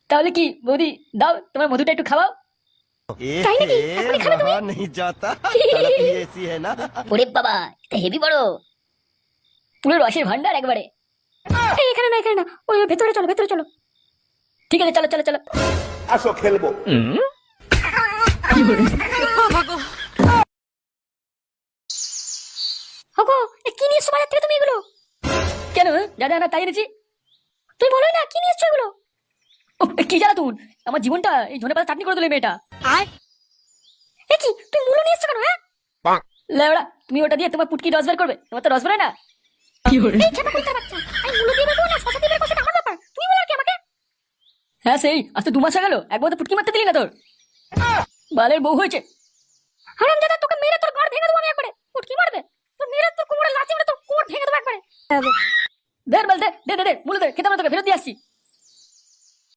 তাহলে কি বৌদি, দাও তোমার মধুটা একটু খাওয়াও। তাই নাকি? এখনই খাবে তুমি? नहीं जाता तड़प ही ऐसी है ना। ওরে বাবা, এটা হেভি বড়, পুরো রসের ভান্ডার একবারে। এই এখানে না, এখানে না, ওই ভেতরে চলো, ভেতরে চলো। ঠিক আছে, চলো চলো চলো। আসো খেলবো। ওগো, কি নিয়ে এসছো বাজার থেকে তুমি এগুলো? কেন, যা যা না তাই এনেছি। তুমি বলোই না কি নিয়ে এসছো এগুলো। কি জানা তুই, আমার জীবনটা এই ধনেপাতা চাটনি করে দিলে মেয়েটা। এ কি, তুই মূলো নিয়ে এসছো কেন? হ্যাঁ লেওড়া, তুমি ওটা দিয়ে তোমার পুটকি রস বের করবে, তোমার তো রস বেরোয় না। এই খেপা কুত্তার বাচ্চা, আমি মূলো দিয়ে বের করবো না শশা দিয়ে বের করবো, সেটা আমার ব্যাপার, তুমি বলো আর কি আমাকে। হ্যাঁ সেই, আজ তো 2 মাস হয়ে গেল, একবার তো পুটকি মারতে দিলি না তোর। বালের বউ হয়েছে। হারামজাদা, তোকে মেরে তোর ঘর ভেঙে দেবো আমি একবারে। পুটকি মারবে তোর, মেরে তোর কোমরে লাথি মেরে তোর কোমর ভেঙে দেবো একবারে। দে বল, দে দে দে, মূলো দে, খেতে আমরা তোকে ফেরত দিয়ে আসছি।